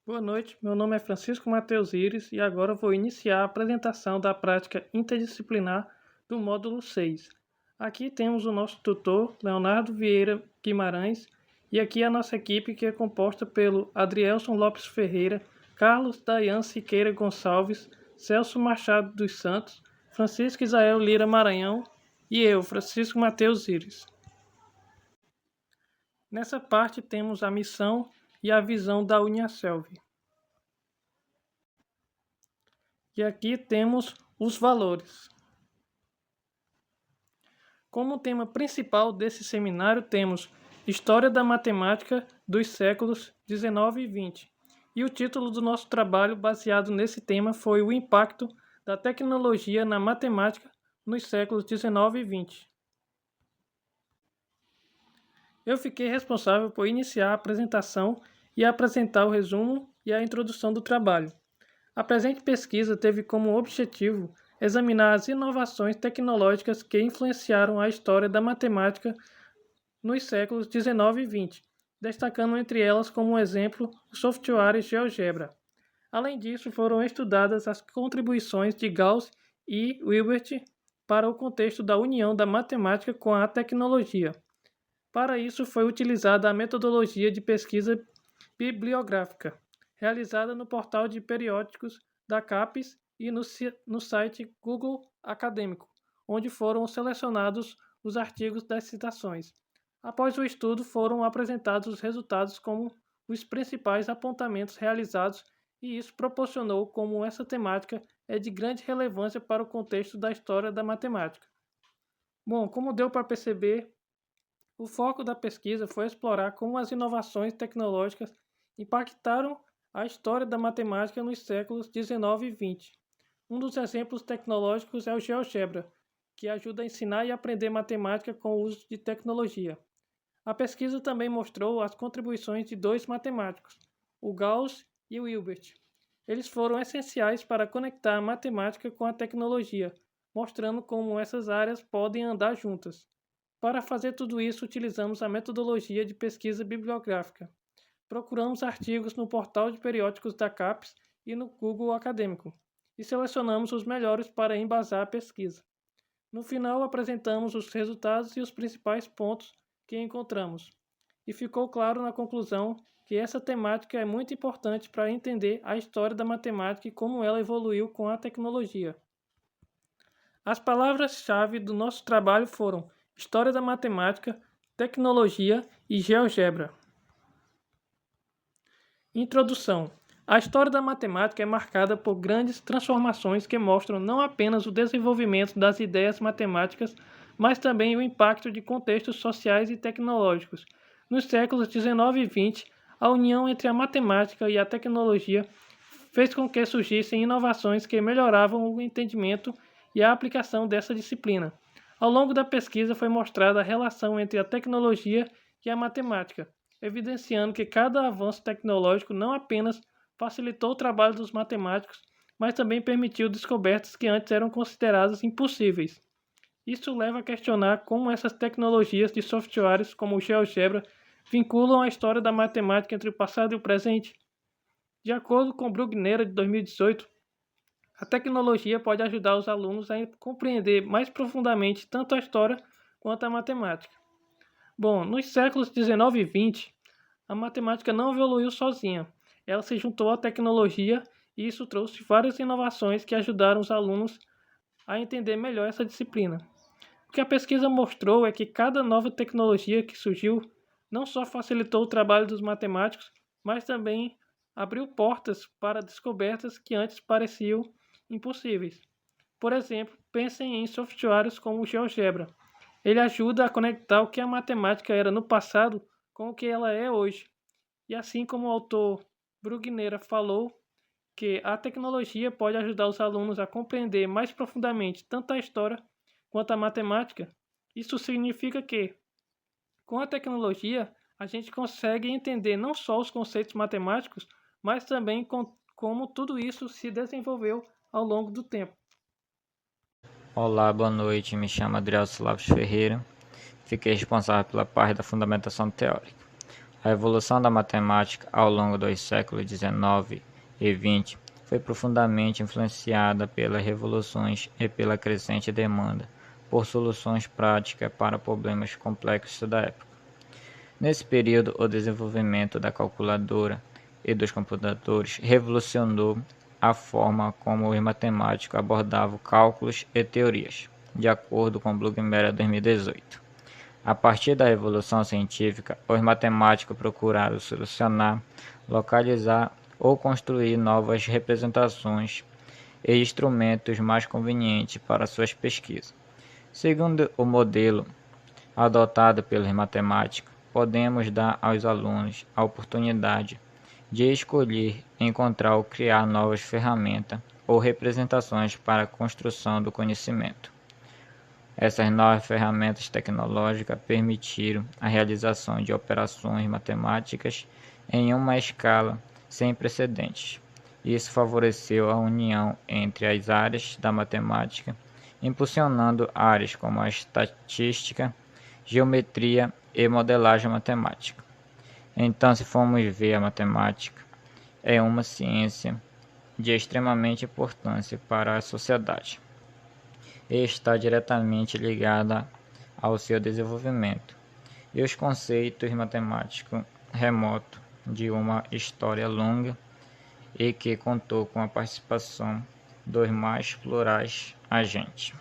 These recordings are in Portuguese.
Boa noite, meu nome é Francisco Matheus Iris e agora vou iniciar a apresentação da prática interdisciplinar do módulo 6. Aqui temos o nosso tutor, Leonardo Vieira Guimarães, e aqui a nossa equipe que é composta pelo Adrielson Lopes Ferreira, Carlos Dayan Siqueira Gonçalves, Celso Machado dos Santos, Francisco Isael Lira Maranhão e eu, Francisco Matheus Iris. Nessa parte temos a missão e a visão da Uniaselv. E aqui temos os valores. Como tema principal desse seminário temos História da Matemática dos séculos 19 e 20. E o título do nosso trabalho baseado nesse tema foi o impacto da tecnologia na matemática nos séculos 19 e 20. Eu fiquei responsável por iniciar a apresentação e apresentar o resumo e a introdução do trabalho. A presente pesquisa teve como objetivo examinar as inovações tecnológicas que influenciaram a história da matemática nos séculos 19 e 20, destacando entre elas como exemplo o software GeoGebra. Além disso, foram estudadas as contribuições de Gauss e Hilbert para o contexto da união da matemática com a tecnologia. Para isso, foi utilizada a metodologia de pesquisa bibliográfica, realizada no portal de periódicos da CAPES e no site Google Acadêmico, onde foram selecionados os artigos das citações. Após o estudo, foram apresentados os resultados como os principais apontamentos realizados e isso proporcionou como essa temática é de grande relevância para o contexto da história da matemática. Bom, como deu para perceber, o foco da pesquisa foi explorar como as inovações tecnológicas impactaram a história da matemática nos séculos 19 e 20. Um dos exemplos tecnológicos é o GeoGebra, que ajuda a ensinar e aprender matemática com o uso de tecnologia. A pesquisa também mostrou as contribuições de dois matemáticos, o Gauss e o Hilbert. Eles foram essenciais para conectar a matemática com a tecnologia, mostrando como essas áreas podem andar juntas. Para fazer tudo isso, utilizamos a metodologia de pesquisa bibliográfica. Procuramos artigos no portal de periódicos da CAPES e no Google Acadêmico, e selecionamos os melhores para embasar a pesquisa. No final, apresentamos os resultados e os principais pontos que encontramos, e ficou claro na conclusão que essa temática é muito importante para entender a história da matemática e como ela evoluiu com a tecnologia. As palavras-chave do nosso trabalho foram História da Matemática, Tecnologia e GeoGebra. Introdução. A história da matemática é marcada por grandes transformações que mostram não apenas o desenvolvimento das ideias matemáticas, mas também o impacto de contextos sociais e tecnológicos. Nos séculos 19 e 20, a união entre a matemática e a tecnologia fez com que surgissem inovações que melhoravam o entendimento e a aplicação dessa disciplina. Ao longo da pesquisa foi mostrada a relação entre a tecnologia e a matemática, evidenciando que cada avanço tecnológico não apenas facilitou o trabalho dos matemáticos, mas também permitiu descobertas que antes eram consideradas impossíveis. Isso leva a questionar como essas tecnologias de softwares como o GeoGebra vinculam a história da matemática entre o passado e o presente. De acordo com Bruguiera, de 2018, a tecnologia pode ajudar os alunos a compreender mais profundamente tanto a história quanto a matemática. Bom, nos séculos 19 e 20, a matemática não evoluiu sozinha. Ela se juntou à tecnologia e isso trouxe várias inovações que ajudaram os alunos a entender melhor essa disciplina. O que a pesquisa mostrou é que cada nova tecnologia que surgiu não só facilitou o trabalho dos matemáticos, mas também abriu portas para descobertas que antes pareciam impossíveis. Por exemplo, pensem em softwares como o GeoGebra. Ele ajuda a conectar o que a matemática era no passado com o que ela é hoje. E assim como o autor Bruguiera falou, que a tecnologia pode ajudar os alunos a compreender mais profundamente tanto a história quanto a matemática, isso significa que, com a tecnologia, a gente consegue entender não só os conceitos matemáticos, mas também como tudo isso se desenvolveu ao longo do tempo. Olá, boa noite. Me chamo Adrielson Lopes Ferreira. Fiquei responsável pela parte da fundamentação teórica. A evolução da matemática ao longo dos séculos XIX e XX foi profundamente influenciada pelas revoluções e pela crescente demanda por soluções práticas para problemas complexos da época. Nesse período, o desenvolvimento da calculadora e dos computadores revolucionou a forma como os matemáticos abordavam cálculos e teorias, de acordo com Bloomberg 2018. A partir da Revolução Científica, os matemáticos procuraram solucionar, localizar ou construir novas representações e instrumentos mais convenientes para suas pesquisas. Segundo o modelo adotado pelos matemáticos, podemos dar aos alunos a oportunidade de escolher, encontrar ou criar novas ferramentas ou representações para a construção do conhecimento. Essas novas ferramentas tecnológicas permitiram a realização de operações matemáticas em uma escala sem precedentes. Isso favoreceu a união entre as áreas da matemática, impulsionando áreas como a estatística, geometria e modelagem matemática. Então, se formos ver, a matemática é uma ciência de extremamente importância para a sociedade e está diretamente ligada ao seu desenvolvimento e os conceitos matemáticos remotos de uma história longa e que contou com a participação dos mais plurais agentes.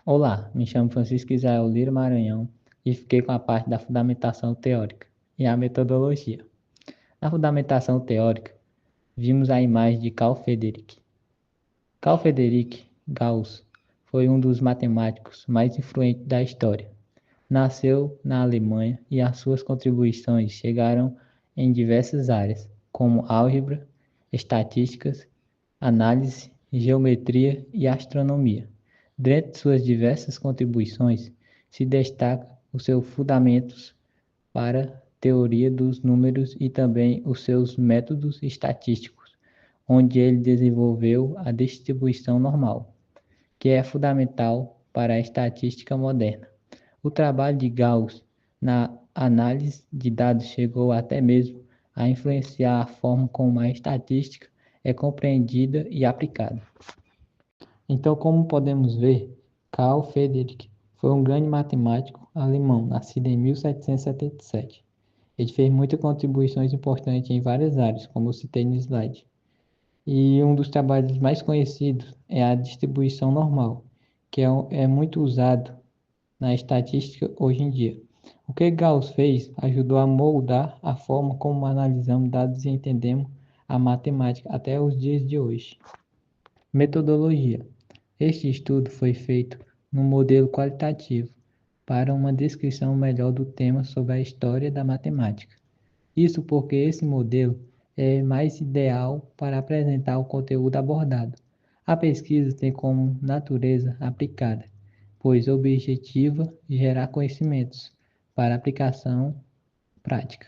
Olá, me chamo Francisco Israel Lira Maranhão e fiquei com a parte da fundamentação teórica e a metodologia. Na fundamentação teórica, vimos a imagem de Carl Friedrich. Carl Friedrich Gauss foi um dos matemáticos mais influentes da história. Nasceu na Alemanha e as suas contribuições chegaram em diversas áreas, como álgebra, estatísticas, análise, geometria e astronomia. Dentre suas diversas contribuições, se destaca os seus fundamentos para a teoria dos números e também os seus métodos estatísticos, onde ele desenvolveu a distribuição normal, que é fundamental para a estatística moderna. O trabalho de Gauss na análise de dados chegou até mesmo a influenciar a forma como a estatística é compreendida e aplicada. Então, como podemos ver, Carl Friedrich foi um grande matemático alemão, nascido em 1777. Ele fez muitas contribuições importantes em várias áreas, como eu citei no slide. E um dos trabalhos mais conhecidos é a distribuição normal, que é muito usado na estatística hoje em dia. O que Gauss fez ajudou a moldar a forma como analisamos dados e entendemos a matemática até os dias de hoje. Metodologia. Este estudo foi feito num modelo qualitativo para uma descrição melhor do tema sobre a história da matemática. Isso porque esse modelo é mais ideal para apresentar o conteúdo abordado. A pesquisa tem como natureza aplicada, pois objetiva gerar conhecimentos para aplicação prática,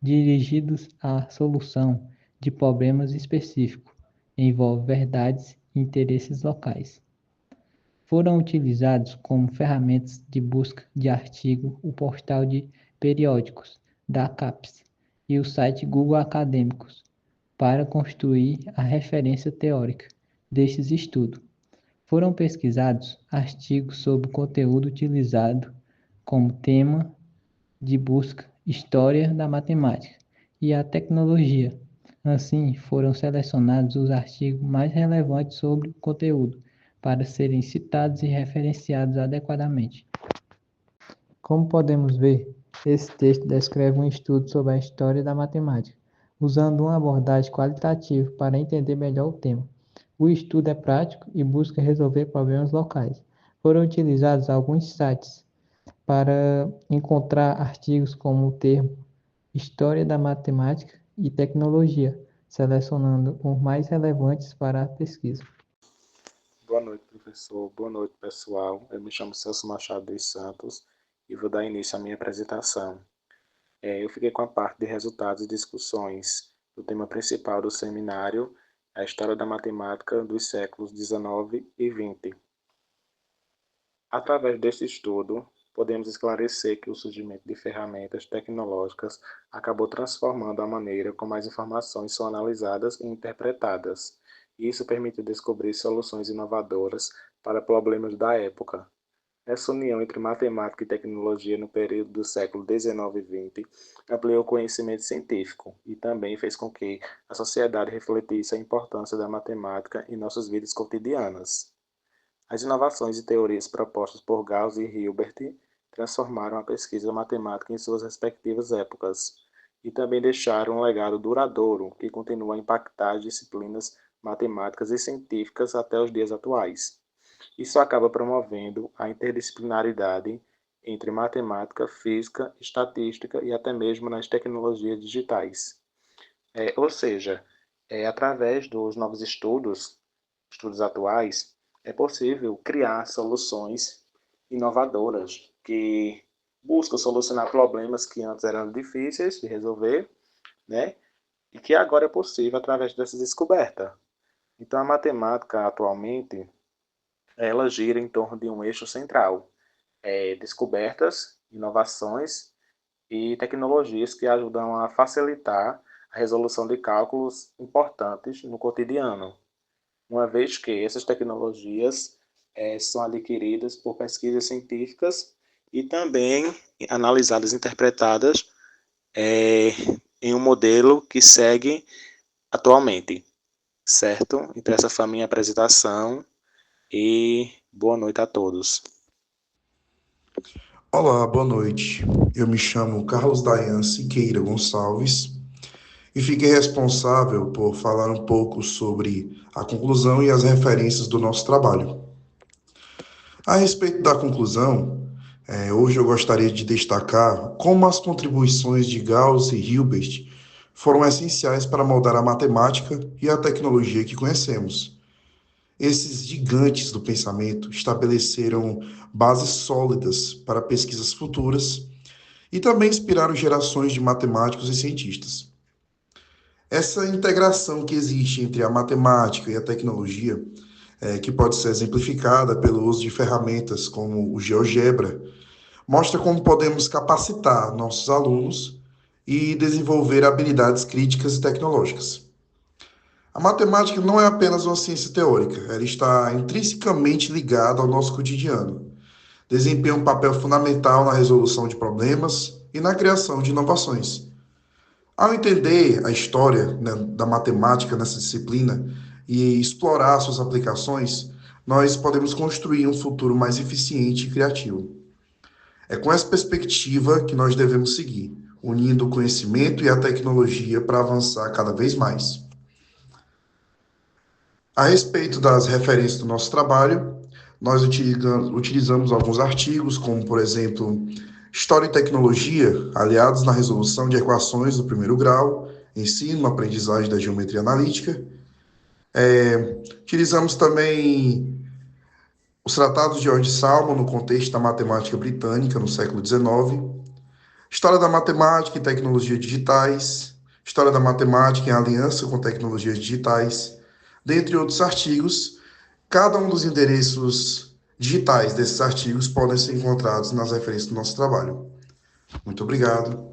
dirigidos à solução de problemas específicos, envolve verdades e interesses locais. Foram utilizados como ferramentas de busca de artigo o portal de periódicos da CAPES e o site Google Acadêmicos para construir a referência teórica destes estudos. Foram pesquisados artigos sobre o conteúdo utilizado como tema de busca História da Matemática e a Tecnologia. Assim, foram selecionados os artigos mais relevantes sobre o conteúdo para serem citados e referenciados adequadamente. Como podemos ver, esse texto descreve um estudo sobre a história da matemática, usando uma abordagem qualitativa para entender melhor o tema. O estudo é prático e busca resolver problemas locais. Foram utilizados alguns sites para encontrar artigos como o termo História da Matemática e Tecnologia, selecionando os mais relevantes para a pesquisa. Boa noite, professor. Boa noite, pessoal. Eu me chamo Celso Machado dos Santos e vou dar início à minha apresentação. Eu fiquei com a parte de resultados e discussões do tema principal do seminário, a História da Matemática dos séculos XIX e XX. Através desse estudo, podemos esclarecer que o surgimento de ferramentas tecnológicas acabou transformando a maneira como as informações são analisadas e interpretadas. Isso permitiu descobrir soluções inovadoras para problemas da época. Essa união entre matemática e tecnologia no período do século XIX e XX ampliou o conhecimento científico e também fez com que a sociedade refletisse a importância da matemática em nossas vidas cotidianas. As inovações e teorias propostas por Gauss e Hilbert transformaram a pesquisa matemática em suas respectivas épocas e também deixaram um legado duradouro que continua a impactar as disciplinas matemáticas e científicas até os dias atuais. Isso acaba promovendo a interdisciplinaridade entre matemática, física, estatística e até mesmo nas tecnologias digitais. Ou seja, através dos novos estudos atuais, é possível criar soluções inovadoras que buscam solucionar problemas que antes eram difíceis de resolver, né? E que agora é possível através dessa descoberta. Então, a matemática atualmente ela gira em torno de um eixo central, descobertas, inovações e tecnologias que ajudam a facilitar a resolução de cálculos importantes no cotidiano, uma vez que essas tecnologias são adquiridas por pesquisas científicas e também analisadas e interpretadas em um modelo que segue atualmente, certo? Então essa foi a minha apresentação e boa noite a todos. Olá, boa noite. Eu me chamo Carlos Dayan Siqueira Gonçalves e fiquei responsável por falar um pouco sobre a conclusão e as referências do nosso trabalho. A respeito da conclusão, hoje eu gostaria de destacar como as contribuições de Gauss e Hilbert foram essenciais para moldar a matemática e a tecnologia que conhecemos. Esses gigantes do pensamento estabeleceram bases sólidas para pesquisas futuras e também inspiraram gerações de matemáticos e cientistas. Essa integração que existe entre a matemática e a tecnologia, que pode ser exemplificada pelo uso de ferramentas como o GeoGebra, mostra como podemos capacitar nossos alunos e desenvolver habilidades críticas e tecnológicas. A matemática não é apenas uma ciência teórica, ela está intrinsecamente ligada ao nosso cotidiano. Desempenha um papel fundamental na resolução de problemas e na criação de inovações. Ao entender a história, né, da matemática nessa disciplina e explorar suas aplicações, nós podemos construir um futuro mais eficiente e criativo. É com essa perspectiva que nós devemos seguir, unindo o conhecimento e a tecnologia para avançar cada vez mais. A respeito das referências do nosso trabalho, nós utilizamos alguns artigos, como, por exemplo, História e Tecnologia, aliados na resolução de equações do primeiro grau, ensino, aprendizagem da geometria analítica. Utilizamos também os tratados de George Salmon no contexto da matemática britânica no século XIX, História da Matemática e Tecnologias Digitais, História da Matemática em aliança com tecnologias digitais, dentre outros artigos. Cada um dos endereços digitais desses artigos podem ser encontrados nas referências do nosso trabalho. Muito obrigado.